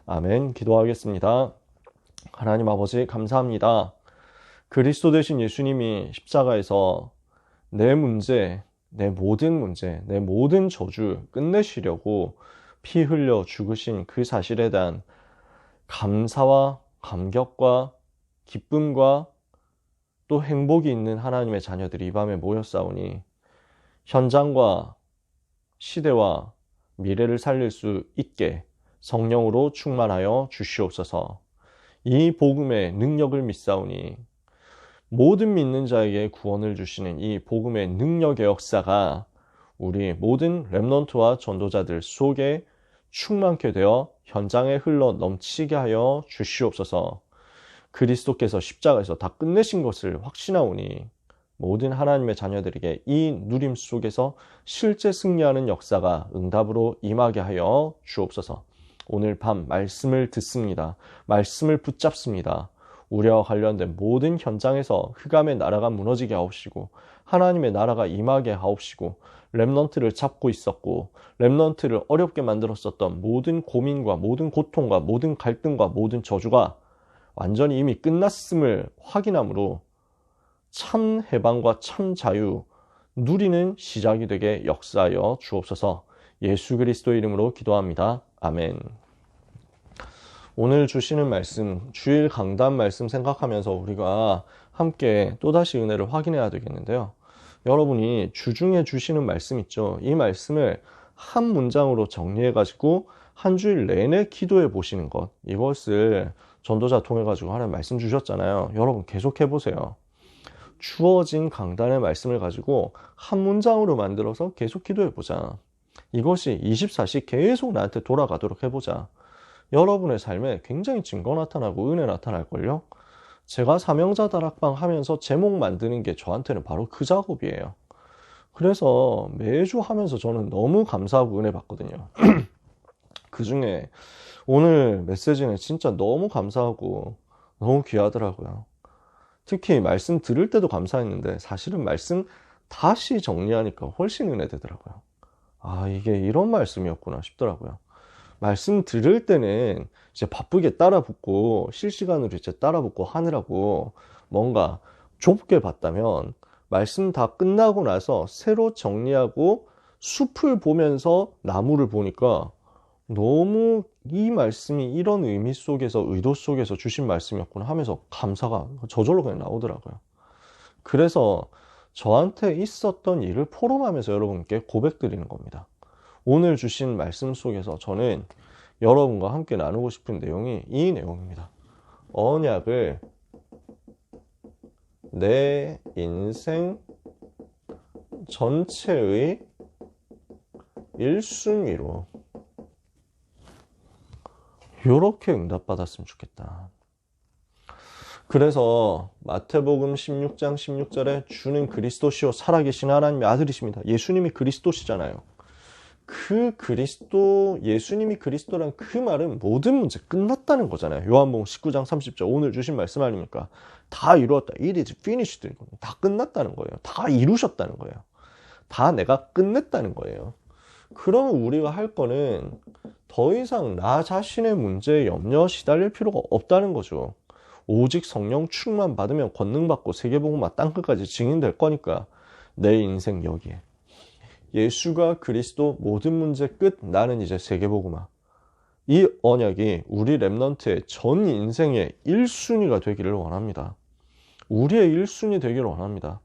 아멘. 기도하겠습니다. 하나님 아버지 감사합니다. 그리스도 되신 예수님이 십자가에서 내 문제, 내 모든 저주 끝내시려고 피 흘려 죽으신 그 사실에 대한 감사와 감격과 기쁨과 또 행복이 있는 하나님의 자녀들이 이 밤에 모였사오니 현장과 시대와 미래를 살릴 수 있게 성령으로 충만하여 주시옵소서. 이 복음의 능력을 믿사오니 모든 믿는 자에게 구원을 주시는 이 복음의 능력의 역사가 우리 모든 렘넌트와 전도자들 속에 충만케 되어 현장에 흘러 넘치게 하여 주시옵소서. 그리스도께서 십자가에서 다 끝내신 것을 확신하오니 모든 하나님의 자녀들에게 이 누림 속에서 실제 승리하는 역사가 응답으로 임하게 하여 주옵소서. 오늘 밤 말씀을 듣습니다. 말씀을 붙잡습니다. 우리와 관련된 모든 현장에서 흑암의 나라가 무너지게 하옵시고 하나님의 나라가 임하게 하옵시고 렘넌트를 잡고 있었고 렘넌트를 어렵게 만들었었던 모든 고민과 모든 고통과 모든 갈등과 모든 저주가 완전히 이미 끝났음을 확인함으로 참 해방과 참 자유 누리는 시작이 되게 역사하여 주옵소서. 예수 그리스도 이름으로 기도합니다. 아멘. 오늘 주시는 말씀, 주일 강단 말씀 생각하면서 우리가 함께 또다시 은혜를 확인해야 되겠는데요. 여러분이 주중에 주시는 말씀 있죠. 이 말씀을 한 문장으로 정리해가지고 한 주일 내내 기도해 보시는 것, 이것을 전도자 통해가지고 하나님 말씀 주셨잖아요. 여러분 계속 해보세요. 주어진 강단의 말씀을 가지고 한 문장으로 만들어서 계속 기도해보자. 이것이 24시 계속 나한테 돌아가도록 해보자. 여러분의 삶에 굉장히 증거 나타나고 은혜 나타날걸요? 제가 사명자 다락방 하면서 제목 만드는 게 저한테는 바로 그 작업이에요. 그래서 매주 하면서 저는 너무 감사하고 은혜 받거든요. 그 중에 오늘 메시지는 진짜 너무 감사하고 너무 귀하더라고요. 특히 말씀 들을 때도 감사했는데 사실은 말씀 다시 정리하니까 훨씬 은혜 되더라고요. 아, 이게 이런 말씀이었구나 싶더라고요. 말씀 들을 때는 이제 바쁘게 따라붙고 실시간으로 이제 따라붙고 하느라고 뭔가 좁게 봤다면 말씀 다 끝나고 나서 새로 정리하고 숲을 보면서 나무를 보니까 너무 이 말씀이 이런 의미 속에서 의도 속에서 주신 말씀이었구나 하면서 감사가 저절로 그냥 나오더라고요. 그래서 저한테 있었던 일을 포럼하면서 여러분께 고백드리는 겁니다. 오늘 주신 말씀 속에서 저는 여러분과 함께 나누고 싶은 내용이 이 내용입니다. 언약을 내 인생 전체의 1순위로 이렇게 응답받았으면 좋겠다. 그래서 마태복음 16장 16절에 주는 그리스도시요 살아계신 하나님의 아들이십니다. 예수님이 그리스도시잖아요. 그 그리스도, 예수님이 그리스도란 그 말은 모든 문제 끝났다는 거잖아요. 요한복음 19장 30절 오늘 주신 말씀 아닙니까? 다 이루었다. It is finished. 다 끝났다는 거예요. 다 이루셨다는 거예요. 다 내가 끝냈다는 거예요. 그러면 우리가 할 거는 더 이상 나 자신의 문제에 염려 시달릴 필요가 없다는 거죠. 오직 성령 충만 받으면 권능받고 세계복음화 땅끝까지 증인될 거니까 내 인생 여기에 예수가 그리스도 모든 문제 끝 나는 이제 세계복음화 이 언약이 우리 렘넌트의 전 인생의 1순위가 되기를 원합니다. 우리의 1순위 되기를 원합니다.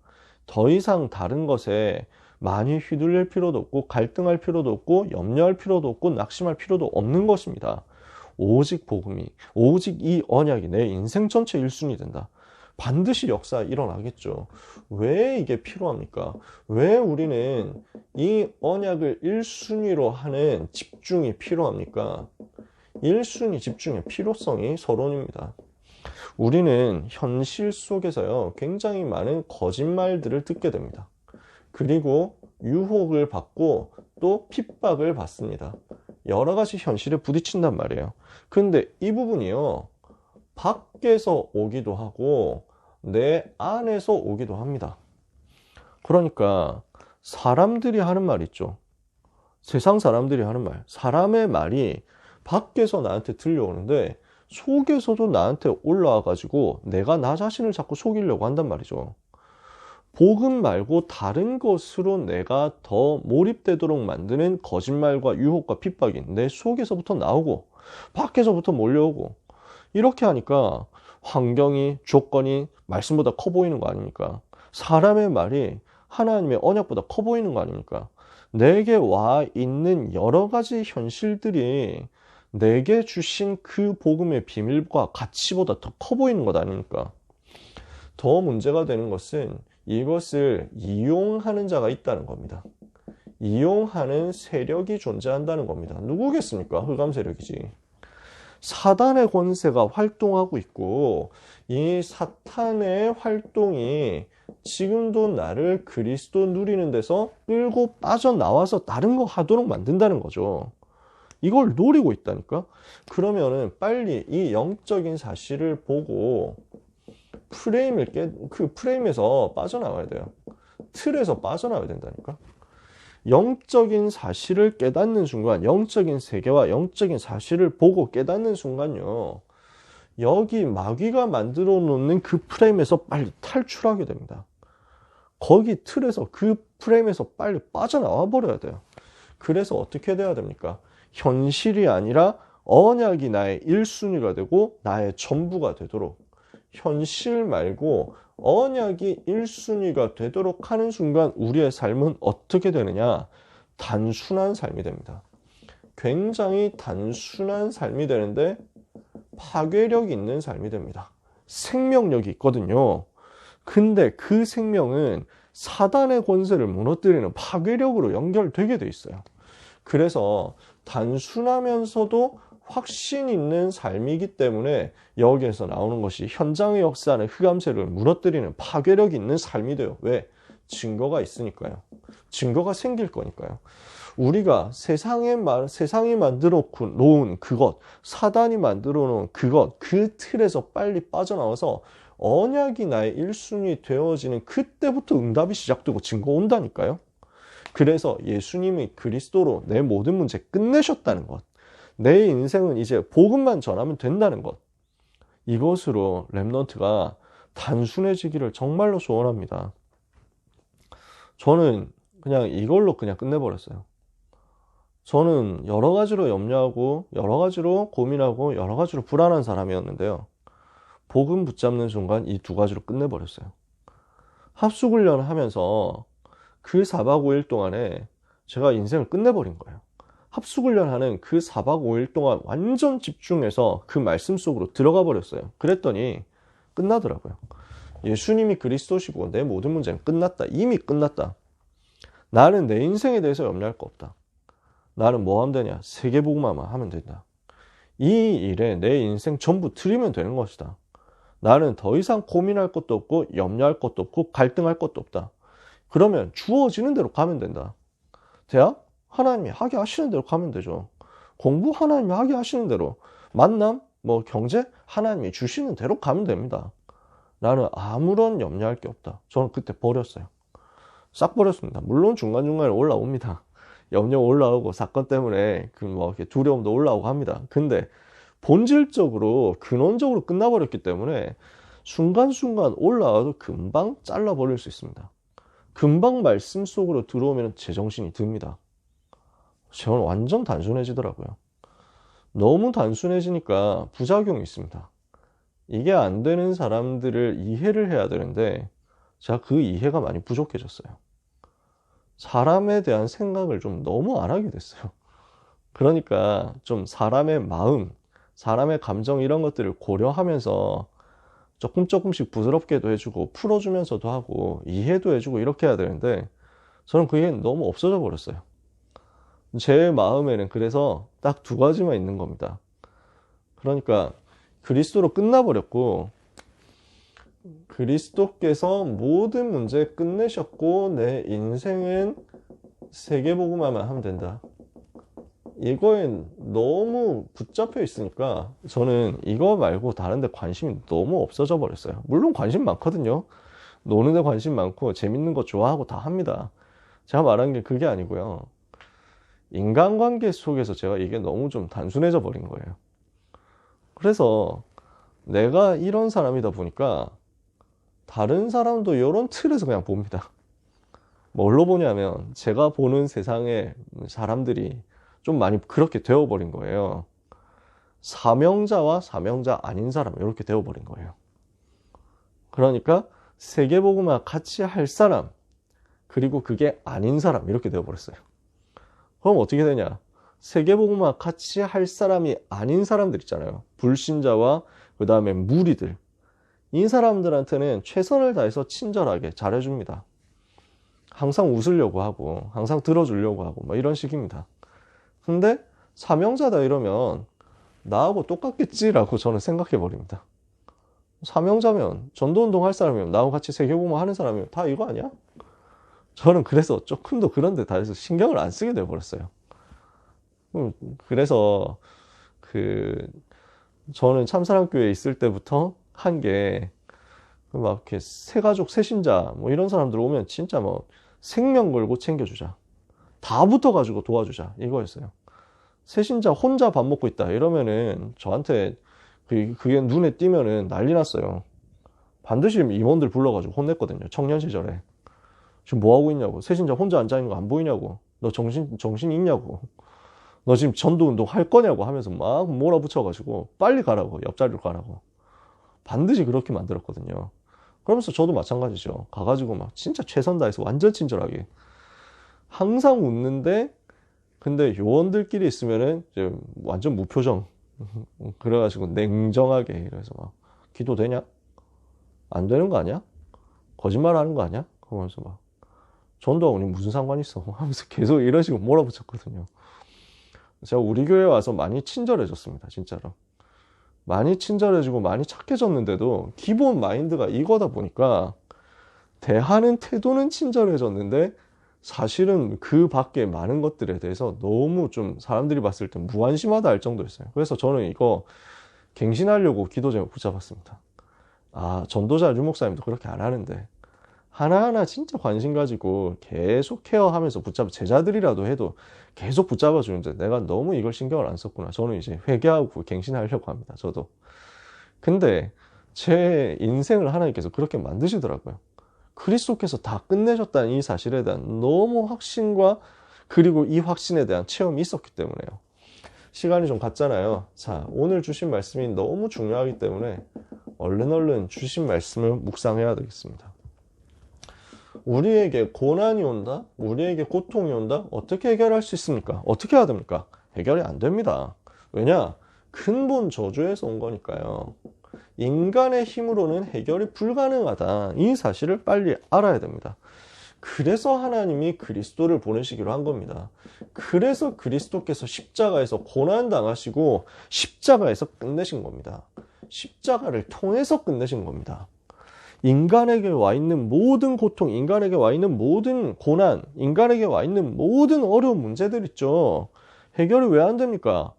더 이상 다른 것에 많이 휘둘릴 필요도 없고 갈등할 필요도 없고 염려할 필요도 없고 낙심할 필요도 없는 것입니다. 오직 복음이, 오직 이 언약이 내 인생 전체 1순위 된다. 반드시 역사 일어나겠죠. 왜 이게 필요합니까? 왜 우리는 이 언약을 1순위로 하는 집중이 필요합니까? 1순위 집중의 필요성이 서론입니다. 우리는 현실 속에서요, 굉장히 많은 거짓말들을 듣게 됩니다. 그리고 유혹을 받고 또 핍박을 받습니다. 여러 가지 현실에 부딪힌단 말이에요. 근데 이 부분이요, 밖에서 오기도 하고 내 안에서 오기도 합니다. 그러니까 사람들이 하는 말 있죠. 세상 사람들이 하는 말. 사람의 말이 밖에서 나한테 들려오는데 속에서도 나한테 올라와가지고 내가 나 자신을 자꾸 속이려고 한단 말이죠. 복음 말고 다른 것으로 내가 더 몰입되도록 만드는 거짓말과 유혹과 핍박이 내 속에서부터 나오고 밖에서부터 몰려오고, 이렇게 하니까 환경이, 조건이 말씀보다 커 보이는 거 아닙니까? 사람의 말이 하나님의 언약보다 커 보이는 거 아닙니까? 내게 와 있는 여러 가지 현실들이 내게 주신 그 복음의 비밀과 가치보다 더 커 보이는 것 아닙니까? 더 문제가 되는 것은 이것을 이용하는 자가 있다는 겁니다. 이용하는 세력이 존재한다는 겁니다. 누구겠습니까? 흑암 세력이지. 사단의 권세가 활동하고 있고, 이 사탄의 활동이 지금도 나를 그리스도 누리는 데서 끌고 빠져나와서 다른 거 하도록 만든다는 거죠. 이걸 노리고 있다니까? 그러면은 빨리 이 영적인 사실을 보고 그 프레임에서 빠져나와야 돼요. 틀에서 빠져나와야 된다니까? 영적인 사실을 깨닫는 순간, 영적인 세계와 영적인 사실을 보고 깨닫는 순간요, 여기 마귀가 만들어 놓는 그 프레임에서 빨리 탈출하게 됩니다. 거기 틀에서, 그 프레임에서 빨리 빠져나와 버려야 돼요. 그래서 어떻게 돼야 됩니까? 현실이 아니라 언약이 나의 1순위가 되고 나의 전부가 되도록, 현실 말고 언약이 1순위가 되도록 하는 순간 우리의 삶은 어떻게 되느냐? 단순한 삶이 됩니다. 굉장히 단순한 삶이 되는데 파괴력 있는 삶이 됩니다. 생명력이 있거든요. 근데 그 생명은 사단의 권세를 무너뜨리는 파괴력으로 연결되게 돼 있어요. 그래서 단순하면서도 확신 있는 삶이기 때문에 여기에서 나오는 것이 현장의 역사는 흑암세를 무너뜨리는 파괴력 있는 삶이 돼요. 왜? 증거가 있으니까요. 증거가 생길 거니까요. 우리가 세상이 만들어 놓은 그것, 사단이 만들어 놓은 그것, 그 틀에서 빨리 빠져나와서 언약이 나의 1순위 되어지는 그때부터 응답이 시작되고 증거 온다니까요. 그래서 예수님이 그리스도로 내 모든 문제 끝내셨다는 것, 내 인생은 이제 복음만 전하면 된다는 것, 이것으로 렘넌트가 단순해지기를 정말로 소원합니다. 저는 그냥 이걸로 그냥 끝내버렸어요. 저는 여러 가지로 염려하고 여러 가지로 고민하고 여러 가지로 불안한 사람이었는데요. 복음 붙잡는 순간 이 두 가지로 끝내버렸어요. 합숙훈련을 하면서 그 4박 5일 동안에 제가 인생을 끝내버린 거예요. 합숙훈련하는 그 4박 5일 동안 완전 집중해서 그 말씀 속으로 들어가 버렸어요. 그랬더니 끝나더라고요. 예수님이 그리스도시고 내 모든 문제는 끝났다. 이미 끝났다. 나는 내 인생에 대해서 염려할 거 없다. 나는 뭐 하면 되냐? 세계복음만 하면 된다. 이 일에 내 인생 전부 드리면 되는 것이다. 나는 더 이상 고민할 것도 없고 염려할 것도 없고 갈등할 것도 없다. 그러면 주어지는 대로 가면 된다. 대학? 하나님이 하게 하시는 대로 가면 되죠. 공부? 하나님이 하게 하시는 대로. 만남? 뭐 경제? 하나님이 주시는 대로 가면 됩니다. 나는 아무런 염려할 게 없다. 저는 그때 버렸어요. 싹 버렸습니다. 물론 중간중간에 올라옵니다. 염려 올라오고 사건 때문에 이렇게 두려움도 올라오고 합니다. 근데 본질적으로 근원적으로 끝나버렸기 때문에 순간순간 올라와도 금방 잘라버릴 수 있습니다. 금방 말씀 속으로 들어오면 제정신이 듭니다. 저는 완전 단순해지더라고요. 너무 단순해지니까 부작용이 있습니다. 이게 안 되는 사람들을 이해를 해야 되는데 제가 그 이해가 많이 부족해졌어요. 사람에 대한 생각을 좀 너무 안 하게 됐어요. 그러니까 좀 사람의 마음, 사람의 감정 이런 것들을 고려하면서 조금씩 부드럽게도 해주고 풀어주면서도 하고 이해도 해주고 이렇게 해야 되는데 저는 그게 너무 없어져 버렸어요. 제 마음에는 그래서 딱 두 가지만 있는 겁니다. 그러니까 그리스도로 끝나버렸고 그리스도께서 모든 문제 끝내셨고 내 인생은 세계복음화만 하면 된다. 이거에 너무 붙잡혀 있으니까 저는 이거 말고 다른 데 관심이 너무 없어져 버렸어요. 물론 관심 많거든요. 노는 데 관심 많고 재밌는 거 좋아하고 다 합니다. 제가 말한 게 그게 아니고요. 인간관계 속에서 제가 이게 너무 좀 단순해져 버린 거예요. 그래서 내가 이런 사람이다 보니까 다른 사람도 이런 틀에서 그냥 봅니다. 뭘로 보냐면 제가 보는 세상의 사람들이 좀 많이 그렇게 되어버린 거예요. 사명자와 사명자 아닌 사람 이렇게 되어버린 거예요. 그러니까 세계복음화 같이 할 사람 그리고 그게 아닌 사람 이렇게 되어버렸어요. 그럼 어떻게 되냐? 세계복음화 같이 할 사람이 아닌 사람들 있잖아요. 불신자와 그 다음에 무리들. 이 사람들한테는 최선을 다해서 친절하게 잘해줍니다. 항상 웃으려고 하고 항상 들어주려고 하고 뭐 이런 식입니다. 근데 사명자다 이러면 나하고 똑같겠지라고 저는 생각해 버립니다. 사명자면 전도운동 할 사람이면 나하고 같이 세계복음화 하는 사람이면 다 이거 아니야? 저는 그래서 조금 더 그런 데 다해서 신경을 안 쓰게 돼 버렸어요. 그래서 저는 참사랑교회에 있을 때부터 한 게 막 이렇게 새가족 새신자 뭐 이런 사람들 오면 진짜 뭐 생명 걸고 챙겨주자. 다 붙어가지고 도와주자 이거였어요. 새신자 혼자 밥 먹고 있다 이러면은 저한테 그게 눈에 띄면은 난리 났어요. 반드시 임원들 불러가지고 혼냈거든요. 청년 시절에. 지금 뭐 하고 있냐고. 새신자 혼자 앉아있는 거 안 보이냐고. 너 정신 있냐고. 너 지금 전도운동 할 거냐고 하면서 막 몰아붙여가지고 빨리 가라고. 옆자리로 가라고. 반드시 그렇게 만들었거든요. 그러면서 저도 마찬가지죠. 가가지고 막 진짜 최선 다해서 완전 친절하게. 항상 웃는데 근데 요원들끼리 있으면은 이제 완전 무표정. 그래가지고 냉정하게 그래서 막 기도되냐? 안 되는 거 아니야? 거짓말 하는 거 아니야? 그러면서 막 전도하고 무슨 상관 있어? 하면서 계속 이런 식으로 몰아붙였거든요. 제가 우리 교회 와서 많이 친절해졌습니다. 진짜로. 많이 친절해지고 많이 착해졌는데도 기본 마인드가 이거다 보니까 대하는 태도는 친절해졌는데 사실은 그 밖에 많은 것들에 대해서 너무 좀 사람들이 봤을 때 무관심하다 할 정도였어요. 그래서 저는 이거 갱신하려고 기도 제목 붙잡았습니다. 아, 전도자 류목사님도 그렇게 안 하는데 하나하나 진짜 관심 가지고 계속 케어하면서 제자들이라도 해도 계속 붙잡아 주는데 내가 너무 이걸 신경을 안 썼구나. 저는 이제 회개하고 갱신하려고 합니다. 저도. 근데 제 인생을 하나님께서 그렇게 만드시더라고요. 그리스도께서 다 끝내셨다는 이 사실에 대한 너무 확신과 그리고 이 확신에 대한 체험이 있었기 때문에요. 시간이 좀 갔잖아요. 자, 오늘 주신 말씀이 너무 중요하기 때문에 얼른 주신 말씀을 묵상해야 되겠습니다. 우리에게 고난이 온다? 우리에게 고통이 온다? 어떻게 해결할 수 있습니까? 어떻게 해야 됩니까? 해결이 안 됩니다. 왜냐? 근본 저주에서 온 거니까요. 인간의 힘으로는 해결이 불가능하다. 이 사실을 빨리 알아야 됩니다. 그래서 하나님이 그리스도를 보내시기로 한 겁니다. 그래서 그리스도께서 십자가에서 고난 당하시고 십자가에서 끝내신 겁니다. 십자가를 통해서 끝내신 겁니다. 인간에게 와 있는 모든 고통, 인간에게 와 있는 모든 고난, 인간에게 와 있는 모든 어려운 문제들 있죠. 해결이 왜 안 됩니까?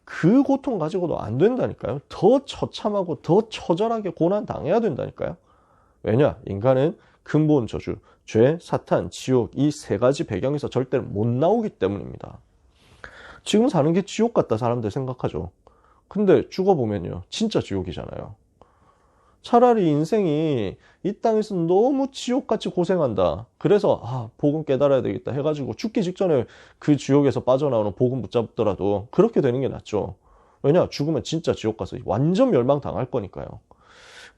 그 고통 가지고도 안 된다니까요. 더 처참하고 더 처절하게 고난 당해야 된다니까요. 왜냐? 인간은 근본 저주, 죄, 사탄, 지옥 이 세 가지 배경에서 절대로 못 나오기 때문입니다. 지금 사는 게 지옥 같다 사람들 생각하죠. 근데 죽어보면요. 진짜 지옥이잖아요. 차라리 인생이 이 땅에서 너무 지옥같이 고생한다. 그래서 복음 깨달아야 되겠다 해가지고 죽기 직전에 그 지옥에서 빠져나오는 복음 붙잡더라도 그렇게 되는 게 낫죠. 왜냐? 죽으면 진짜 지옥 가서 완전 멸망당할 거니까요.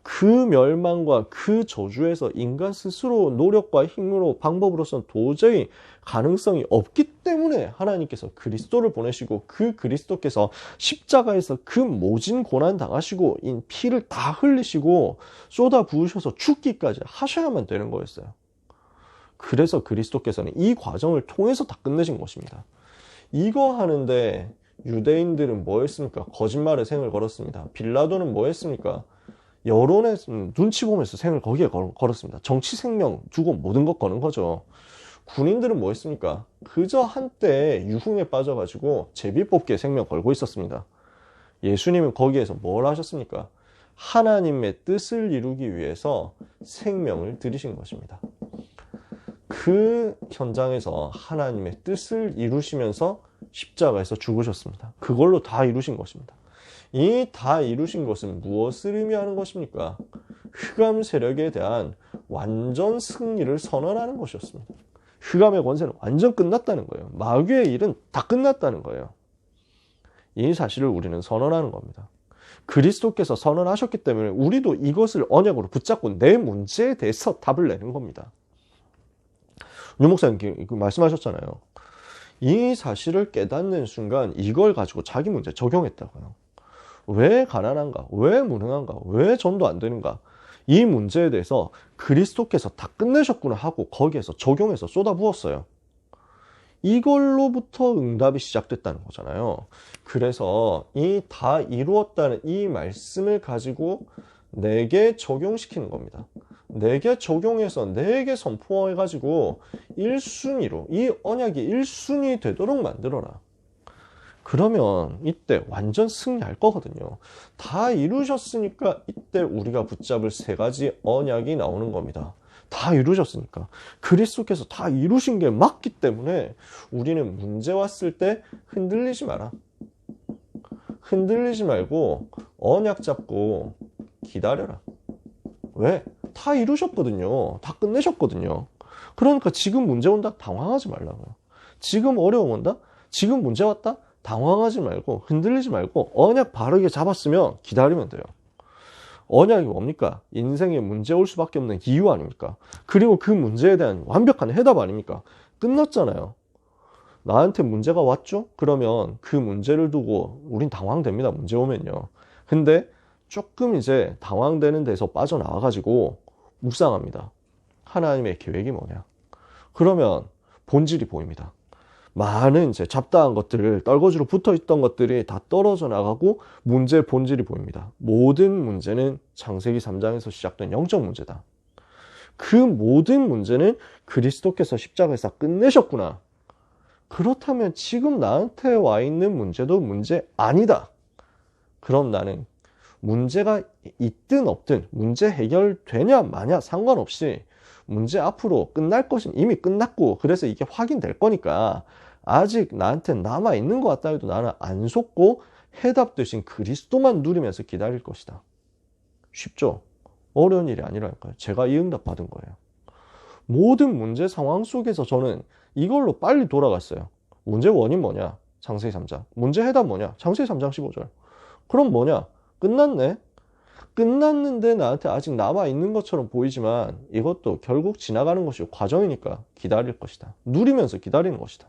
그 멸망과 그 저주에서 인간 스스로 노력과 힘으로 방법으로서는 도저히 가능성이 없기 때문에 하나님께서 그리스도를 보내시고 그 그리스도께서 십자가에서 그 모진 고난 당하시고 피를 다 흘리시고 쏟아 부으셔서 죽기까지 하셔야만 되는 거였어요. 그래서 그리스도께서는 이 과정을 통해서 다 끝내신 것입니다. 이거 하는데 유대인들은 뭐 했습니까? 거짓말의 생을 걸었습니다. 빌라도는 뭐 했습니까? 여론의 눈치 보면서 생을 거기에 걸었습니다. 정치 생명 두고 모든 것 거는 거죠. 군인들은 뭐 했습니까? 그저 한때 유흥에 빠져가지고 제비뽑기에 생명 걸고 있었습니다. 예수님은 거기에서 뭘 하셨습니까? 하나님의 뜻을 이루기 위해서 생명을 들이신 것입니다. 그 현장에서 하나님의 뜻을 이루시면서 십자가에서 죽으셨습니다. 그걸로 다 이루신 것입니다. 이 다 이루신 것은 무엇을 의미하는 것입니까? 흑암 세력에 대한 완전 승리를 선언하는 것이었습니다. 흑암의 권세는 완전 끝났다는 거예요. 마귀의 일은 다 끝났다는 거예요. 이 사실을 우리는 선언하는 겁니다. 그리스도께서 선언하셨기 때문에 우리도 이것을 언약으로 붙잡고 내 문제에 대해서 답을 내는 겁니다. 유 목사님 말씀하셨잖아요. 이 사실을 깨닫는 순간 이걸 가지고 자기 문제 적용했다고요. 왜 가난한가? 왜 무능한가? 왜 전도 안 되는가? 이 문제에 대해서 그리스도께서 다 끝내셨구나 하고 거기에서 적용해서 쏟아부었어요. 이걸로부터 응답이 시작됐다는 거잖아요. 그래서 이 다 이루었다는 이 말씀을 가지고 내게 적용시키는 겁니다. 내게 적용해서 내게 선포해가지고 1순위로 이 언약이 1순위 되도록 만들어라. 그러면 이때 완전 승리할 거거든요. 다 이루셨으니까 이때 우리가 붙잡을 세 가지 언약이 나오는 겁니다. 다 이루셨으니까. 그리스도께서 다 이루신 게 맞기 때문에 우리는 문제 왔을 때 흔들리지 마라. 흔들리지 말고 언약 잡고 기다려라. 왜? 다 이루셨거든요. 다 끝내셨거든요. 그러니까 지금 문제 온다? 당황하지 말라고요. 지금 어려움 온다? 지금 문제 왔다? 당황하지 말고 흔들리지 말고 언약 바르게 잡았으면 기다리면 돼요. 언약이 뭡니까? 인생에 문제 올 수밖에 없는 이유 아닙니까? 그리고 그 문제에 대한 완벽한 해답 아닙니까? 끝났잖아요. 나한테 문제가 왔죠? 그러면 그 문제를 두고 우린 당황됩니다. 문제 오면요. 근데 조금 이제 당황되는 데서 빠져나와가지고 묵상합니다. 하나님의 계획이 뭐냐? 그러면 본질이 보입니다. 많은 이제 잡다한 것들을 떨거지로 붙어있던 것들이 다 떨어져 나가고 문제의 본질이 보입니다. 모든 문제는 창세기 3장에서 시작된 영적 문제다. 그 모든 문제는 그리스도께서 십자가에서 끝내셨구나. 그렇다면 지금 나한테 와 있는 문제도 문제 아니다. 그럼 나는 문제가 있든 없든 문제 해결되냐 마냐 상관없이 문제 앞으로 끝날 것은 이미 끝났고 그래서 이게 확인될 거니까 아직 나한테 남아있는 것 같다 해도 나는 안 속고 해답 대신 그리스도만 누리면서 기다릴 것이다. 쉽죠? 어려운 일이 아니라니까요. 제가 이 응답 받은 거예요. 모든 문제 상황 속에서 저는 이걸로 빨리 돌아갔어요. 문제 원인 뭐냐? 창세기 3장. 문제 해답 뭐냐? 창세기 3장 15절. 그럼 뭐냐? 끝났네? 끝났는데 나한테 아직 남아있는 것처럼 보이지만 이것도 결국 지나가는 것이 과정이니까 기다릴 것이다. 누리면서 기다리는 것이다.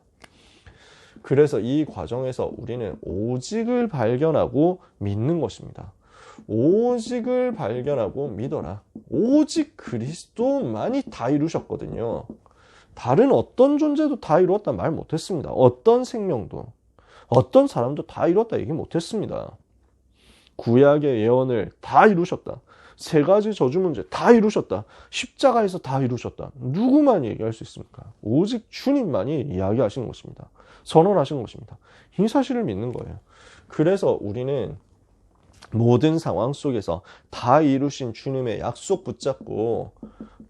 그래서 이 과정에서 우리는 오직을 발견하고 믿는 것입니다. 오직을 발견하고 믿어라. 오직 그리스도만이 다 이루셨거든요. 다른 어떤 존재도 다 이루었다 말 못했습니다. 어떤 생명도, 어떤 사람도 다 이루었다 얘기 못했습니다. 구약의 예언을 다 이루셨다. 세 가지 저주 문제 다 이루셨다. 십자가에서 다 이루셨다. 누구만 얘기할 수 있습니까? 오직 주님만이 이야기하신 것입니다. 선언하신 것입니다. 이 사실을 믿는 거예요. 그래서 우리는 모든 상황 속에서 다 이루신 주님의 약속 붙잡고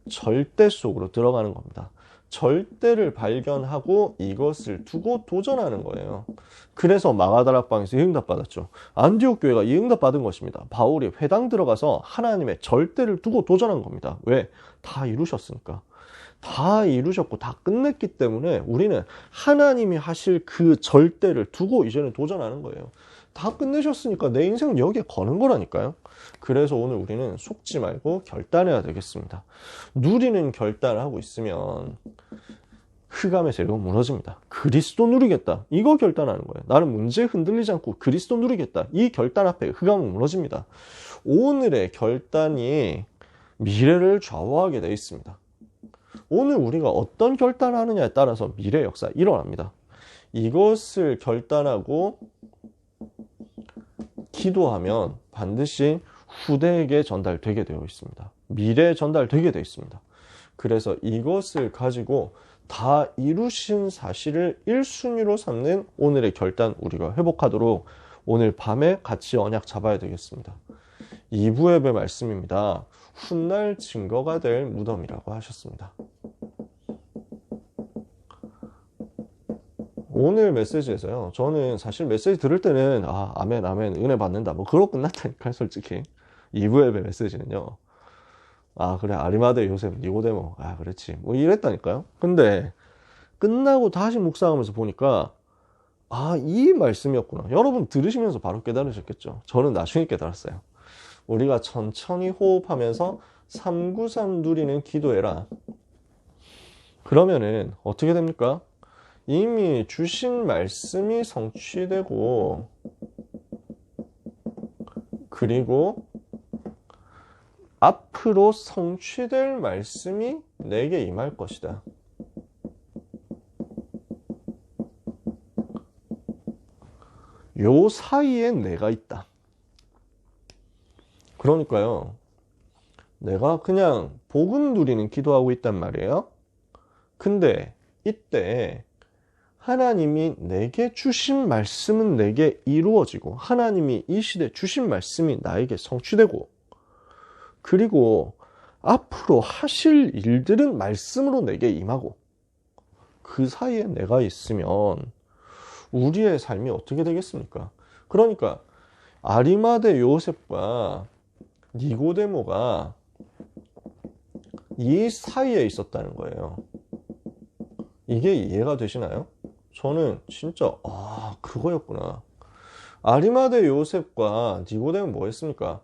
절대 속으로 들어가는 겁니다. 절대를 발견하고 이것을 두고 도전하는 거예요. 그래서 마가다락방에서 이 응답 받았죠. 안디옥 교회가 이 응답 받은 것입니다. 바울이 회당 들어가서 하나님의 절대를 두고 도전한 겁니다. 왜? 다 이루셨으니까. 다 이루셨고 다 끝냈기 때문에 우리는 하나님이 하실 그 절대를 두고 이제는 도전하는 거예요. 다 끝내셨으니까 내 인생은 여기에 거는 거라니까요. 그래서 오늘 우리는 속지 말고 결단해야 되겠습니다. 누리는 결단을 하고 있으면 흑암의 세력은 무너집니다. 그리스도 누리겠다. 이거 결단하는 거예요. 나는 문제에 흔들리지 않고 그리스도 누리겠다. 이 결단 앞에 흑암은 무너집니다. 오늘의 결단이 미래를 좌우하게 되어 있습니다. 오늘 우리가 어떤 결단을 하느냐에 따라서 미래 역사 일어납니다. 이것을 결단하고 기도하면 반드시 후대에게 전달되게 되어 있습니다. 미래에 전달되게 되어 있습니다. 그래서 이것을 가지고 다 이루신 사실을 1순위로 삼는 오늘의 결단 우리가 회복하도록 오늘 밤에 같이 언약 잡아야 되겠습니다. 2부 예배 말씀입니다. 훗날 증거가 될 무덤이라고 하셨습니다. 오늘 메시지에서요. 저는 사실 메시지 들을 때는 아멘 아멘 은혜 받는다 뭐 그러고 끝났다니까요. 솔직히 2부 예배 메시지는요. 그래 아리마대 요셉 니고데모 그렇지 뭐 이랬다니까요. 근데 끝나고 다시 묵상하면서 보니까 이 말씀이었구나. 여러분 들으시면서 바로 깨달으셨겠죠. 저는 나중에 깨달았어요. 우리가 천천히 호흡하면서 393 누리는 기도해라. 그러면은 어떻게 됩니까? 이미 주신 말씀이 성취되고, 그리고 앞으로 성취될 말씀이 내게 임할 것이다. 요 사이에 내가 있다. 그러니까요, 내가 그냥 복음 누리는 기도하고 있단 말이에요. 근데 이때 하나님이 내게 주신 말씀은 내게 이루어지고, 하나님이 이 시대 주신 말씀이 나에게 성취되고, 그리고 앞으로 하실 일들은 말씀으로 내게 임하고, 그 사이에 내가 있으면 우리의 삶이 어떻게 되겠습니까? 그러니까 아리마대 요셉과 니고데모가 이 사이에 있었다는 거예요. 이게 이해가 되시나요? 저는 진짜 그거였구나. 아리마대 요셉과 니고데모 뭐 했습니까?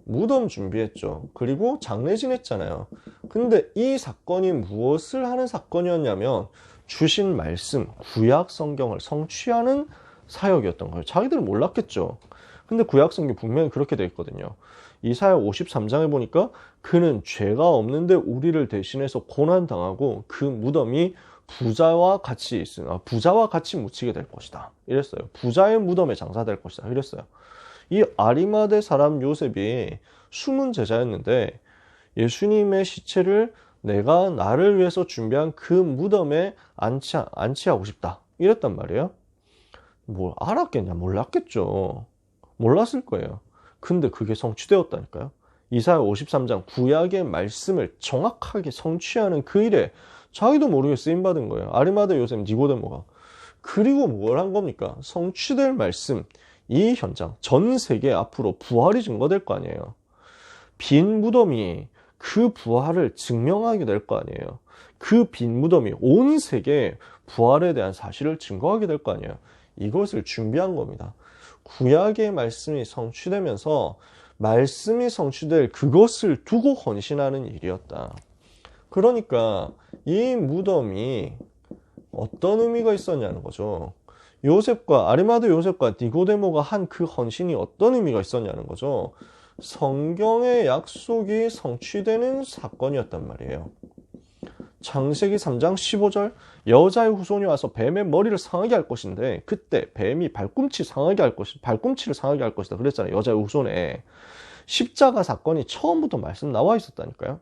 무덤 준비했죠. 그리고 장례 지냈잖아요. 근데 이 사건이 무엇을 하는 사건이었냐면 주신 말씀, 구약 성경을 성취하는 사역이었던 거예요. 자기들은 몰랐겠죠. 근데 구약 성경 분명히 그렇게 되어 있거든요. 이사야 53장에 보니까 그는 죄가 없는데 우리를 대신해서 고난당하고 그 무덤이 부자와 같이 묻히게 될 것이다. 이랬어요. 부자의 무덤에 장사될 것이다. 이랬어요. 이 아리마대 사람 요셉이 숨은 제자였는데 예수님의 시체를 내가 나를 위해서 준비한 그 무덤에 안치하고 싶다. 이랬단 말이에요. 뭘 알았겠냐? 몰랐겠죠. 몰랐을 거예요. 근데 그게 성취되었다니까요. 이사야 53장 구약의 말씀을 정확하게 성취하는 그 일에 자기도 모르게 쓰임받은 거예요. 아리마대 요셉 니고데모가. 그리고 뭘 한 겁니까? 성취될 말씀, 이 현장, 전 세계 앞으로 부활이 증거될 거 아니에요. 빈 무덤이 그 부활을 증명하게 될 거 아니에요. 그 빈 무덤이 온 세계에 부활에 대한 사실을 증거하게 될 거 아니에요. 이것을 준비한 겁니다. 구약의 말씀이 성취되면서 말씀이 성취될 그것을 두고 헌신하는 일이었다. 그러니까 이 무덤이 어떤 의미가 있었냐는 거죠. 아리마대 요셉과 니고데모가 한 그 헌신이 어떤 의미가 있었냐는 거죠. 성경의 약속이 성취되는 사건이었단 말이에요. 창세기 3장 15절 여자의 후손이 와서 뱀의 머리를 상하게 할 것인데 그때 뱀이 발꿈치를 상하게 할 것이다 그랬잖아요. 여자의 후손에. 십자가 사건이 처음부터 말씀 나와 있었다니까요.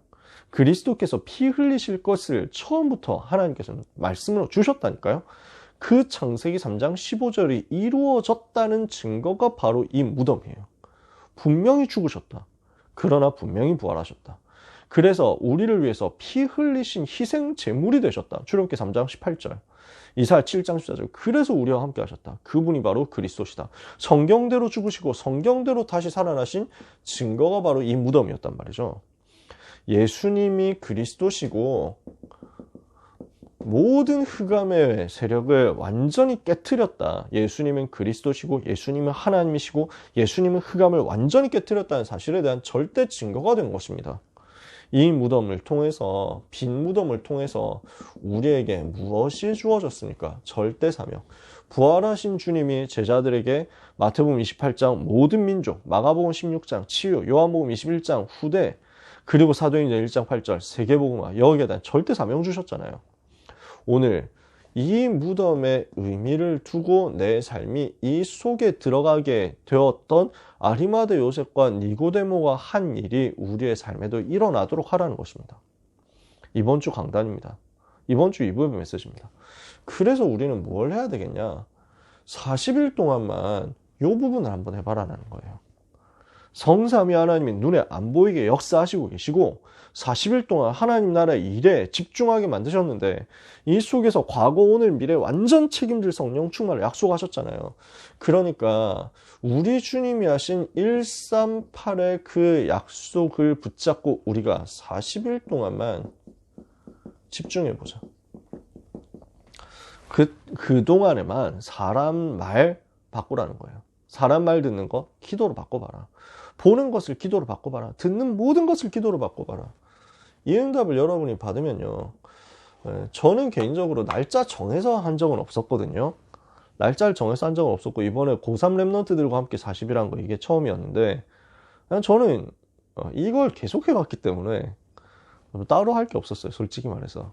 그리스도께서 피 흘리실 것을 처음부터 하나님께서는 말씀으로 주셨다니까요. 그 창세기 3장 15절이 이루어졌다는 증거가 바로 이 무덤이에요. 분명히 죽으셨다. 그러나 분명히 부활하셨다. 그래서 우리를 위해서 피 흘리신 희생 제물이 되셨다. 출애굽기 3장 18절. 이사야 7장 14절. 그래서 우리와 함께 하셨다. 그분이 바로 그리스도시다. 성경대로 죽으시고 성경대로 다시 살아나신 증거가 바로 이 무덤이었단 말이죠. 예수님이 그리스도시고 모든 흑암의 세력을 완전히 깨트렸다. 예수님은 그리스도시고 예수님은 하나님이시고 예수님은 흑암을 완전히 깨트렸다는 사실에 대한 절대 증거가 된 것입니다. 이 무덤을 통해서, 빈 무덤을 통해서 우리에게 무엇이 주어졌습니까? 절대 사명. 부활하신 주님이 제자들에게 마태복음 28장 모든 민족, 마가복음 16장 치유, 요한복음 21장 후대, 그리고 사도행전 1장 8절 세계복음화 여기에 대한 절대 사명 주셨잖아요. 오늘 이 무덤의 의미를 두고 내 삶이 이 속에 들어가게 되었던 아리마대 요셉과 니고데모가 한 일이 우리의 삶에도 일어나도록 하라는 것입니다. 이번 주 강단입니다. 이번 주 2부의 메시지입니다. 그래서 우리는 뭘 해야 되겠냐? 40일 동안만 이 부분을 한번 해봐라는 거예요. 성삼위 하나님이 눈에 안 보이게 역사하시고 계시고 40일 동안 하나님 나라의 일에 집중하게 만드셨는데 이 속에서 과거, 오늘, 미래 완전 책임질 성령 충만을 약속하셨잖아요. 그러니까 우리 주님이 하신 138의 그 약속을 붙잡고 우리가 40일 동안만 집중해보자. 그동안에만 사람 말 바꾸라는 거예요. 사람 말 듣는 거 기도로 바꿔봐라. 보는 것을 기도로 바꿔봐라. 듣는 모든 것을 기도로 바꿔봐라. 이 응답을 여러분이 받으면요. 저는 개인적으로 날짜 정해서 한 적은 없었거든요. 날짜를 정해서 한 적은 없었고 이번에 고3 랩런트들과 함께 40일한 거 이게 처음이었는데 그냥 저는 이걸 계속해 갔기 때문에 따로 할 게 없었어요. 솔직히 말해서.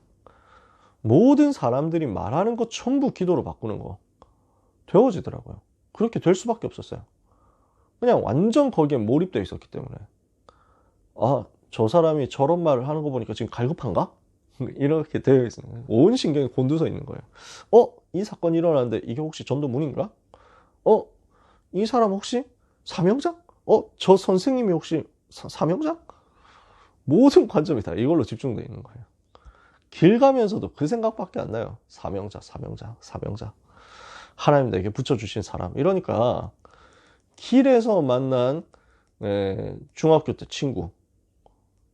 모든 사람들이 말하는 것 전부 기도로 바꾸는 거 되어지더라고요. 그렇게 될 수밖에 없었어요. 그냥 완전 거기에 몰입되어 있었기 때문에 아, 저 사람이 저런 말을 하는 거 보니까 지금 갈급한가? 이렇게 되어 있어요. 온 신경이 곤두서 있는 거예요. 이 사건이 일어났는데 이게 혹시 전도문인가? 이 사람 혹시 사명자? 저 선생님이 혹시 사명자? 모든 관점이 다 이걸로 집중되어 있는 거예요. 길 가면서도 그 생각밖에 안 나요. 사명자, 사명자, 사명자. 하나님 내게 붙여주신 사람. 이러니까 길에서 만난 중학교 때 친구.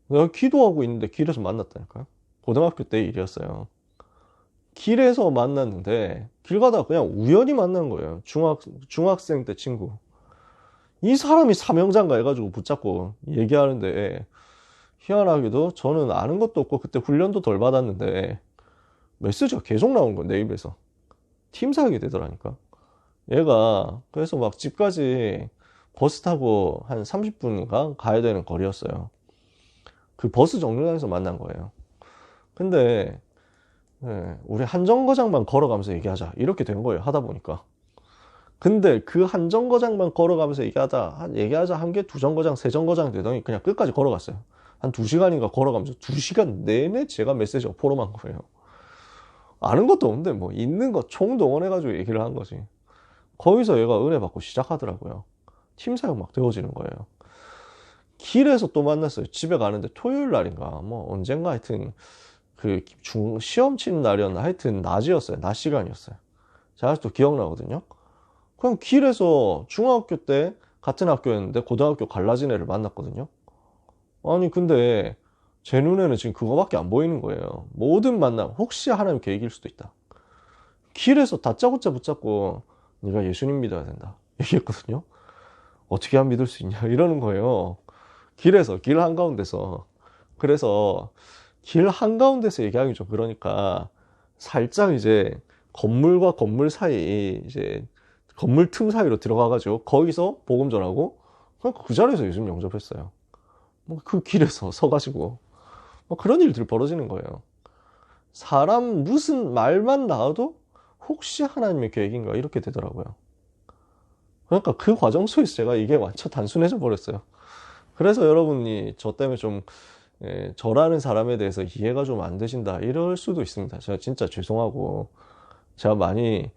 내가 기도하고 있는데 길에서 만났다니까요. 고등학교 때 일이었어요. 길에서 만났는데 길 가다가 그냥 우연히 만난 거예요. 중학생 때 친구. 이 사람이 사명자인가 해가지고 붙잡고 얘기하는데 희한하게도 저는 아는 것도 없고 그때 훈련도 덜 받았는데 메시지가 계속 나오는 거예요. 내 입에서. 팀 사귀게 되더라니까. 얘가 그래서 막 집까지 버스 타고 한 30분인가 가야 되는 거리였어요. 그 버스 정류장에서 만난 거예요. 근데 우리 한 정거장만 걸어가면서 얘기하자 이렇게 된 거예요. 하다 보니까. 근데 그 한 정거장만 걸어가면서 얘기하자 한 게 두 정거장, 세 정거장 되더니 그냥 끝까지 걸어갔어요. 한 2시간인가 걸어가면서 2시간 내내 제가 메시지가 포럼한 거예요. 아는 것도 없는데 뭐 있는 거 총동원해가지고 얘기를 한 거지. 거기서 얘가 은혜 받고 시작하더라고요. 팀 사역 막 되어지는 거예요. 길에서 또 만났어요. 집에 가는데 토요일 날인가 뭐 언젠가 하여튼 그 시험 치는 날이었나 하여튼 낮이었어요. 낮 시간이었어요. 제가 아직도 기억나거든요. 그냥 길에서 중학교 때 같은 학교였는데 고등학교 갈라진 애를 만났거든요. 아니 근데 제 눈에는 지금 그거밖에 안 보이는 거예요. 모든 만남 혹시 하나님 계획일 수도 있다. 길에서 다짜고짜 붙잡고 네가 예수님 믿어야 된다 얘기했거든요. 어떻게 안 믿을 수 있냐 이러는 거예요. 길에서 길 한가운데서. 그래서 길 한가운데서 얘기하기 좀 그러니까 살짝 이제 건물과 건물 사이 이제 건물 틈 사이로 들어가가지고 거기서 복음 전하고 그냥 그 자리에서 예수님 영접했어요. 뭐 그 길에서 서가지고 뭐 그런 일들이 벌어지는 거예요. 사람 무슨 말만 나와도 혹시 하나님의 계획인가 이렇게 되더라고요. 그러니까 그 과정 속에서 제가 이게 완전 단순해져 버렸어요. 그래서 여러분이 저 때문에 좀 저라는 사람에 대해서 이해가 좀 안 되신다 이럴 수도 있습니다. 제가 진짜 죄송하고 제가 많이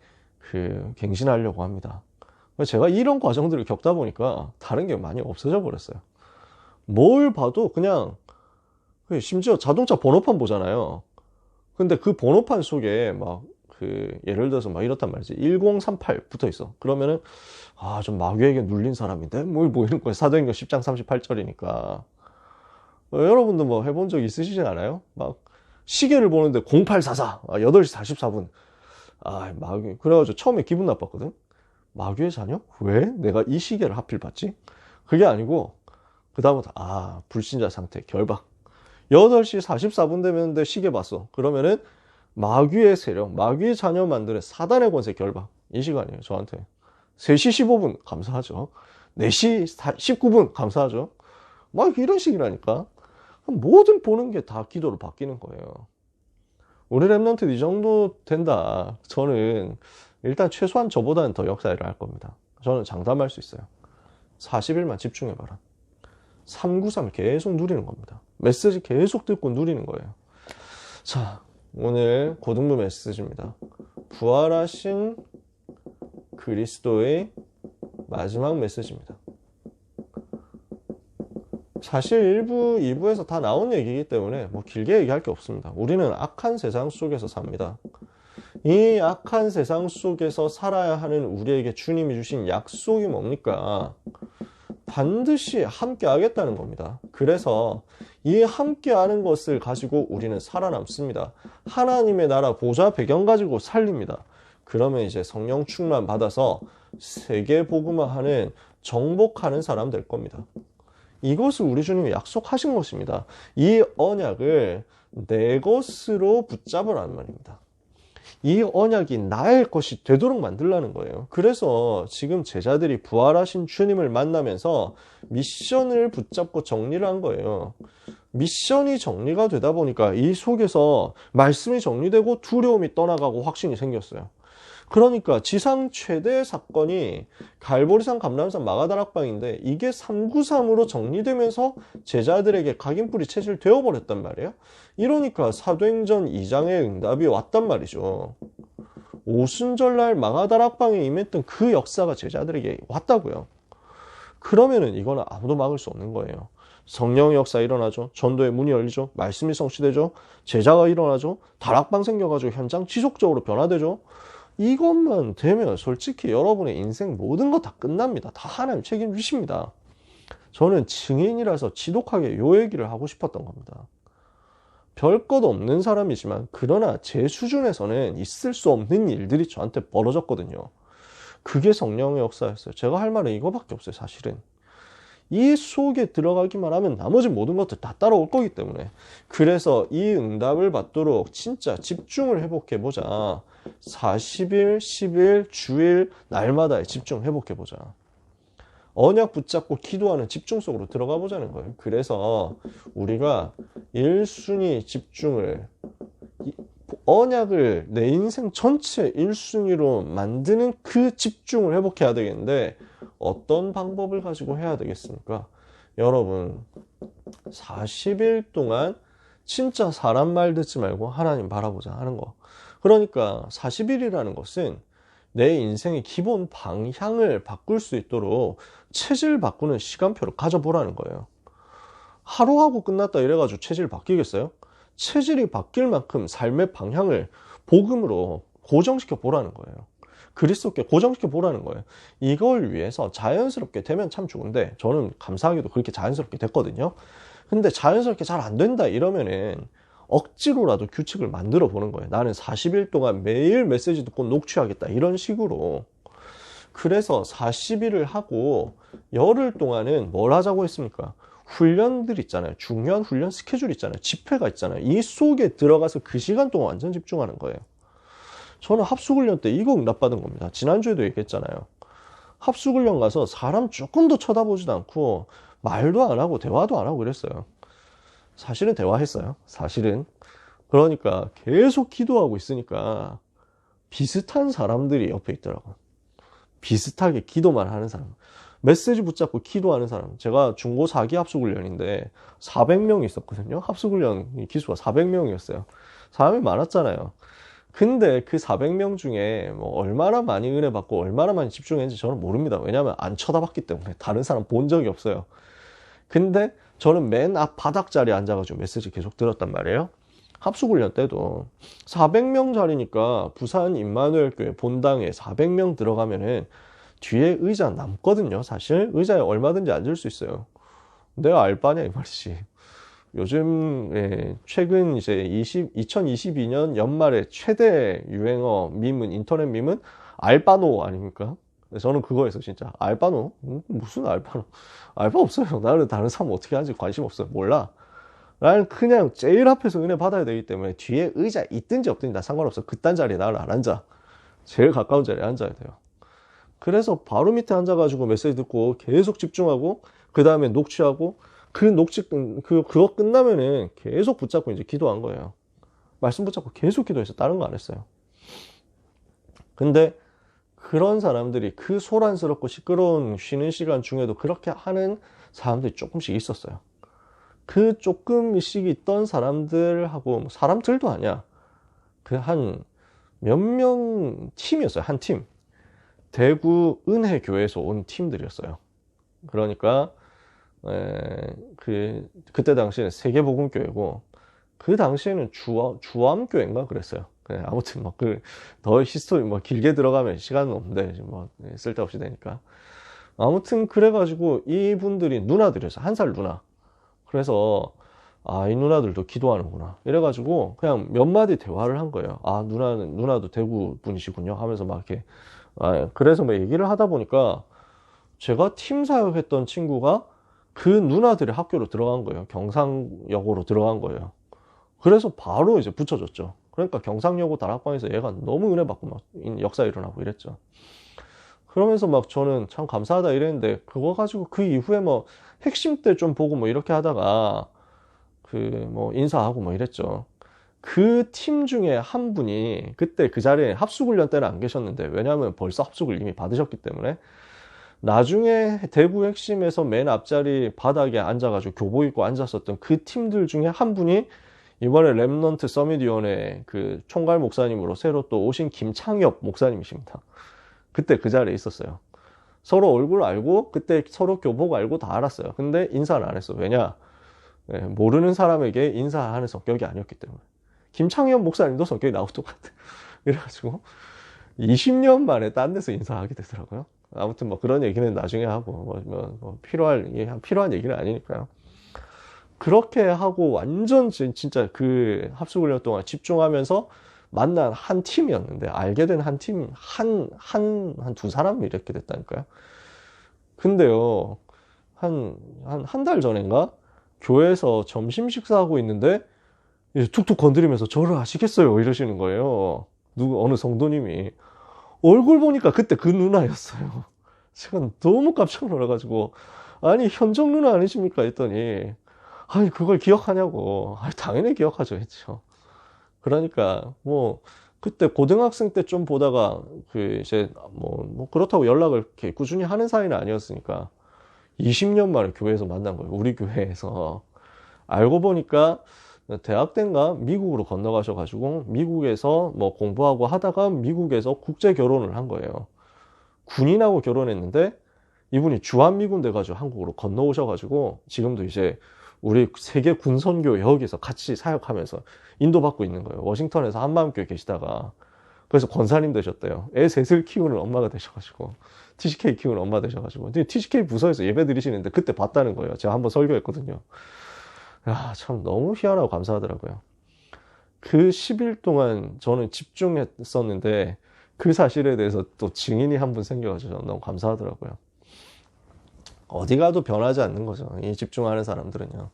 갱신하려고 합니다. 제가 이런 과정들을 겪다 보니까 다른 게 많이 없어져 버렸어요. 뭘 봐도 그냥 심지어 자동차 번호판 보잖아요. 근데 그 번호판 속에 막 예를 들어서 막 이렇단 말이지 1038 붙어 있어. 그러면은 좀 마귀에게 눌린 사람인데 뭘 보이는 거야. 사도행전 10장 38절이니까 여러분도 뭐 해본 적 있으시지 않아요? 막 시계를 보는데 0844 8시 44분 마귀. 그래가지고 처음에 기분 나빴거든. 마귀의 자녀? 왜 내가 이 시계를 하필 봤지? 그게 아니고 그 다음부터 불신자 상태 결박. 8시 44분 되는데 시계 봤어. 그러면은 마귀의 세력, 마귀의 자녀 만드는 사단의 권세 결박. 이 시간이에요, 저한테. 3시 15분 감사하죠. 4시 19분 감사하죠. 막 이런 식이라니까. 모든 보는 게 다 기도로 바뀌는 거예요. 우리 랩런트 이 정도 된다. 저는 일단 최소한 저보다는 더 역사를 할 겁니다. 저는 장담할 수 있어요. 40일만 집중해봐라. 393을 계속 누리는 겁니다. 메시지 계속 듣고 누리는 거예요. 자, 오늘 고등부 메시지입니다. 부활하신 그리스도의 마지막 메시지입니다. 사실 1부, 2부에서 다 나온 얘기이기 때문에 뭐 길게 얘기할 게 없습니다. 우리는 악한 세상 속에서 삽니다. 이 악한 세상 속에서 살아야 하는 우리에게 주님이 주신 약속이 뭡니까? 반드시 함께 하겠다는 겁니다. 그래서 이 함께 하는 것을 가지고 우리는 살아남습니다. 하나님의 나라 보좌 배경 가지고 살립니다. 그러면 이제 성령 충만 받아서 세계 복음화하는 정복하는 사람 될 겁니다. 이것을 우리 주님이 약속하신 것입니다. 이 언약을 내 것으로 붙잡으라는 말입니다. 이 언약이 나의 것이 되도록 만들라는 거예요. 그래서 지금 제자들이 부활하신 주님을 만나면서 미션을 붙잡고 정리를 한 거예요. 미션이 정리가 되다 보니까 이 속에서 말씀이 정리되고 두려움이 떠나가고 확신이 생겼어요. 그러니까 지상 최대의 사건이 갈보리산, 감람산, 마가다락방인데 이게 393으로 정리되면서 제자들에게 각인뿔이 체질되어 버렸단 말이에요. 이러니까 사도행전 2장의 응답이 왔단 말이죠. 오순절날 마가다락방에 임했던 그 역사가 제자들에게 왔다고요. 그러면은 이거는 아무도 막을 수 없는 거예요. 성령의 역사 일어나죠. 전도의 문이 열리죠. 말씀이 성취되죠. 제자가 일어나죠. 다락방 생겨가지고 현장 지속적으로 변화되죠. 이것만 되면 솔직히 여러분의 인생 모든 거 다 끝납니다. 다 하나님 책임지십니다. 저는 증인이라서 지독하게 요 얘기를 하고 싶었던 겁니다. 별것 없는 사람이지만 그러나 제 수준에서는 있을 수 없는 일들이 저한테 벌어졌거든요. 그게 성령의 역사였어요. 제가 할 말은 이거밖에 없어요. 사실은 이 속에 들어가기만 하면 나머지 모든 것들 다 따라올 거기 때문에. 그래서 이 응답을 받도록 진짜 집중을 회복해보자. 40일, 10일, 주일, 날마다의 집중 회복해보자. 언약 붙잡고 기도하는 집중 속으로 들어가 보자는 거예요. 그래서 우리가 1순위 집중을, 언약을 내 인생 전체 1순위로 만드는 그 집중을 회복해야 되겠는데 어떤 방법을 가지고 해야 되겠습니까? 여러분 40일 동안 진짜 사람 말 듣지 말고 하나님 바라보자 하는 거. 그러니까 40일이라는 것은 내 인생의 기본 방향을 바꿀 수 있도록 체질 바꾸는 시간표를 가져보라는 거예요. 하루하고 끝났다 이래가지고 체질 바뀌겠어요? 체질이 바뀔 만큼 삶의 방향을 복음으로 고정시켜 보라는 거예요. 그리스도께 고정시켜 보라는 거예요. 이걸 위해서 자연스럽게 되면 참 좋은데 저는 감사하게도 그렇게 자연스럽게 됐거든요. 근데 자연스럽게 잘 안 된다 이러면은 억지로라도 규칙을 만들어 보는 거예요. 나는 40일 동안 매일 메시지 듣고 녹취하겠다 이런 식으로. 그래서 40일을 하고 열흘 동안은 뭘 하자고 했습니까? 훈련들 있잖아요. 중요한 훈련 스케줄 있잖아요. 집회가 있잖아요. 이 속에 들어가서 그 시간 동안 완전 집중하는 거예요. 저는 합숙훈련 때 이거 응답받은 겁니다. 지난주에도 얘기했잖아요. 합숙훈련 가서 사람 조금도 쳐다보지도 않고 말도 안 하고 대화도 안 하고 그랬어요. 사실은 대화했어요. 사실은. 그러니까 계속 기도하고 있으니까 비슷한 사람들이 옆에 있더라고요. 비슷하게 기도만 하는 사람. 메시지 붙잡고 기도하는 사람. 제가 중고 4기 합숙훈련인데 400명이 있었거든요. 합숙훈련 기수가 400명이었어요. 사람이 많았잖아요. 근데 그 400명 중에 뭐 얼마나 많이 은혜 받고 얼마나 많이 집중했는지 저는 모릅니다. 왜냐하면 안 쳐다봤기 때문에 다른 사람 본 적이 없어요. 근데 저는 맨 앞 바닥 자리에 앉아가지고 메시지 계속 들었단 말이에요. 합숙훈련 때도 400명 자리니까 부산 임마누엘 교회 본당에 400명 들어가면은 뒤에 의자 남거든요. 사실 의자에 얼마든지 앉을 수 있어요. 내가 알 바냐 이 말이지. 요즘 최근 이제 2022년 연말에 최대 유행어 밈은 인터넷 밈은 알바노 아닙니까? 저는 그거에서 진짜 알바노? 무슨 알바노? 알바 없어요. 나는 다른 사람 어떻게 하는지 관심 없어요. 몰라. 나는 그냥 제일 앞에서 은혜 받아야 되기 때문에 뒤에 의자 있든지 없든지 나 상관없어. 그딴 자리에 나는 안 앉아. 제일 가까운 자리에 앉아야 돼요. 그래서 바로 밑에 앉아가지고 메시지 듣고 계속 집중하고 그 다음에 녹취하고 그거 끝나면은 계속 붙잡고 이제 기도한 거예요. 말씀 붙잡고 계속 기도해서 다른 거 안 했어요. 근데 그런 사람들이 그 소란스럽고 시끄러운 쉬는 시간 중에도 그렇게 하는 사람들이 조금씩 있었어요. 그 조금씩 있던 사람들하고 사람들도 아니야. 그 한 몇 명 팀이었어요. 한 팀. 대구 은혜교회에서 온 팀들이었어요. 그러니까 그때 당시에는 세계복음교회고, 그 당시에는 주암교회인가 그랬어요. 아무튼 더 히스토리 길게 들어가면 시간은 없는데 쓸데없이 되니까. 아무튼 그래가지고 이분들이 누나들이었어요. 1살 누나. 그래서 이 누나들도 기도하는구나. 이래가지고 그냥 몇 마디 대화를 한 거예요. 누나도 대구 분이시군요. 하면서 이렇게. 그래서 얘기를 하다 보니까 제가 팀 사역했던 친구가 그 누나들의 학교로 들어간 거예요. 경상여고로 들어간 거예요. 그래서 바로 이제 붙여줬죠. 그러니까 경상여고 다락방에서 얘가 너무 은혜 받고 역사 일어나고 이랬죠. 그러면서 저는 참 감사하다 이랬는데, 그거 가지고 그 이후에 핵심 때 좀 보고 이렇게 하다가 인사하고 이랬죠. 그 팀 중에 한 분이 그때 그 자리에 합숙훈련 때는 안 계셨는데, 왜냐하면 벌써 합숙을 이미 받으셨기 때문에, 나중에 대구 핵심에서 맨 앞자리 바닥에 앉아가지고 교복 입고 앉았었던 그 팀들 중에 한 분이 이번에 렘넌트 서밋위원회 그 총괄 목사님으로 새로 또 오신 김창엽 목사님이십니다. 그때 그 자리에 있었어요. 서로 얼굴 알고 그때 서로 교복 알고 다 알았어요. 근데 인사는 안 했어. 왜냐? 모르는 사람에게 인사하는 성격이 아니었기 때문에. 김창엽 목사님도 성격이 나하고 똑같아. 그래가지고 20년 만에 딴 데서 인사하게 되더라고요. 아무튼 그런 얘기는 나중에 하고 필요한 얘기는 아니니까요. 그렇게 하고 완전 진짜 그 합숙훈련 동안 집중하면서 만난 한 팀이었는데, 알게 된 한 팀, 한 두 사람이 이렇게 됐다니까요. 근데요, 한 달 전인가? 교회에서 점심 식사하고 있는데, 툭툭 건드리면서 저를 아시겠어요? 이러시는 거예요. 어느 성도님이. 얼굴 보니까 그때 그 누나였어요. 제가 너무 깜짝 놀라가지고, 아니, 현정 누나 아니십니까? 했더니, 아니, 그걸 기억하냐고. 당연히 기억하죠. 했죠. 그러니까, 그때 고등학생 때 좀 보다가, 이제, 그렇다고 연락을 이렇게 꾸준히 하는 사이는 아니었으니까, 20년 만에 교회에서 만난 거예요. 우리 교회에서. 알고 보니까, 대학 때인가 미국으로 건너가셔가지고, 미국에서 공부하고 하다가 미국에서 국제 결혼을 한 거예요. 군인하고 결혼했는데, 이분이 주한미군 돼가지고 한국으로 건너오셔가지고, 지금도 이제, 우리 세계 군선교 여기서 같이 사역하면서 인도받고 있는 거예요. 워싱턴에서 한마음교회 계시다가. 그래서 권사님 되셨대요. 애 셋을 키우는 엄마가 되셔가지고. TCK 키우는 엄마 되셔가지고. 근데 TCK 부서에서 예배 드리시는데 그때 봤다는 거예요. 제가 한번 설교했거든요. 참 너무 희한하고 감사하더라고요. 그 10일 동안 저는 집중했었는데 그 사실에 대해서 또 증인이 한 분 생겨가지고 너무 감사하더라고요. 어디 가도 변하지 않는 거죠. 이 집중하는 사람들은요.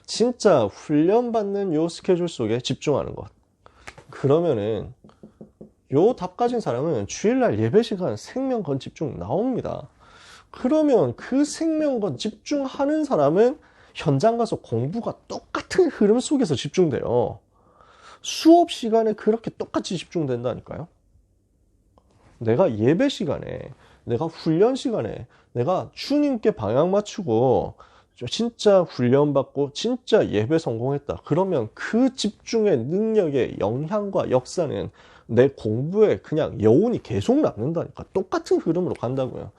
진짜 훈련받는 요 스케줄 속에 집중하는 것. 그러면은 요 답 가진 사람은 주일날 예배 시간 생명건 집중 나옵니다. 그러면 그 생명건 집중하는 사람은 현장 가서 공부가 똑같은 흐름 속에서 집중돼요. 수업 시간에 그렇게 똑같이 집중된다니까요. 내가 예배 시간에, 내가 훈련 시간에, 내가 주님께 방향 맞추고 진짜 훈련받고 진짜 예배 성공했다. 그러면 그 집중의 능력의 영향과 역사는 내 공부에 그냥 여운이 계속 남는다니까. 똑같은 흐름으로 간다고요.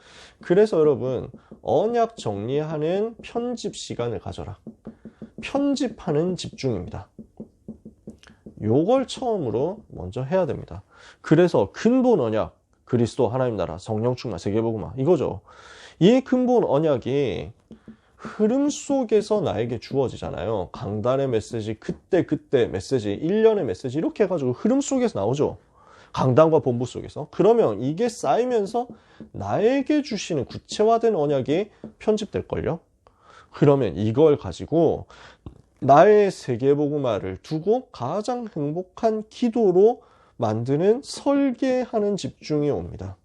그래서 여러분, 언약 정리하는 편집 시간을 가져라. 편집하는 집중입니다. 요걸 처음으로 먼저 해야 됩니다. 그래서 근본 언약, 그리스도 하나님 나라, 성령 충만, 세계복음화 이거죠. 이 근본 언약이 흐름 속에서 나에게 주어지잖아요. 강단의 메시지, 그때 메시지, 1년의 메시지 이렇게 해가지고 흐름 속에서 나오죠. 강단과 본부 속에서. 그러면 이게 쌓이면서 나에게 주시는 구체화된 언약이 편집될걸요. 그러면 이걸 가지고 나의 세계복음화를 두고 가장 행복한 기도로 만드는 설계하는 집중이 옵니다.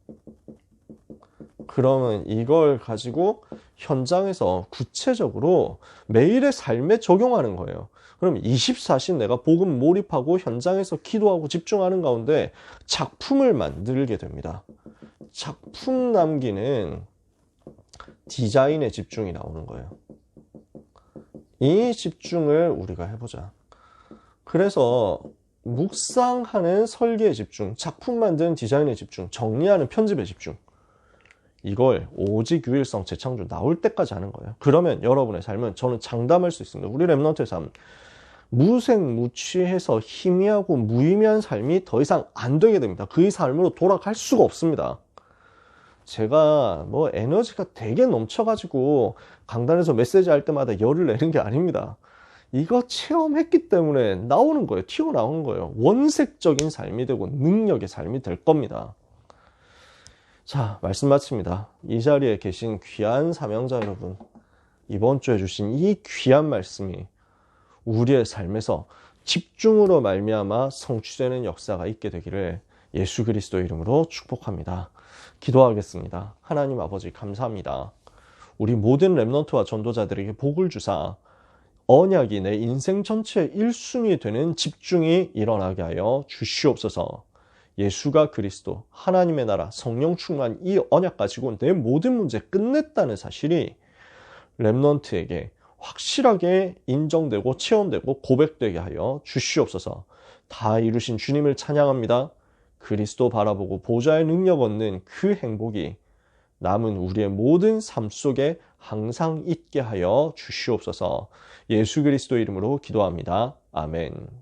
그러면 이걸 가지고 현장에서 구체적으로 매일의 삶에 적용하는 거예요. 그럼 24시 내가 복음 몰입하고 현장에서 기도하고 집중하는 가운데 작품을 만들게 됩니다. 작품 남기는 디자인의 집중이 나오는 거예요. 이 집중을 우리가 해보자. 그래서 묵상하는 설계의 집중, 작품 만드는 디자인의 집중, 정리하는 편집의 집중. 이걸 오직 유일성 재창조 나올 때까지 하는 거예요. 그러면 여러분의 삶은 저는 장담할 수 있습니다. 우리 렘넌트의 삶, 무색무취해서 희미하고 무의미한 삶이 더 이상 안 되게 됩니다. 그 삶으로 돌아갈 수가 없습니다. 제가 뭐 에너지가 되게 넘쳐가지고 강단에서 메시지 할 때마다 열을 내는 게 아닙니다. 이거 체험했기 때문에 나오는 거예요. 튀어나오는 거예요. 원색적인 삶이 되고 능력의 삶이 될 겁니다. 자, 말씀 마칩니다. 이 자리에 계신 귀한 사명자 여러분, 이번 주에 주신 이 귀한 말씀이 우리의 삶에서 집중으로 말미암아 성취되는 역사가 있게 되기를 예수 그리스도의 이름으로 축복합니다. 기도하겠습니다. 하나님 아버지 감사합니다. 우리 모든 렘넌트와 전도자들에게 복을 주사 언약이 내 인생 전체의 1순위 되는 집중이 일어나게 하여 주시옵소서. 예수가 그리스도, 하나님의 나라, 성령 충만 이 언약 가지고 내 모든 문제 끝냈다는 사실이 렘넌트에게 확실하게 인정되고 체험되고 고백되게 하여 주시옵소서. 다 이루신 주님을 찬양합니다. 그리스도 바라보고 보좌의 능력 얻는 그 행복이 남은 우리의 모든 삶 속에 항상 있게 하여 주시옵소서. 예수 그리스도 이름으로 기도합니다. 아멘.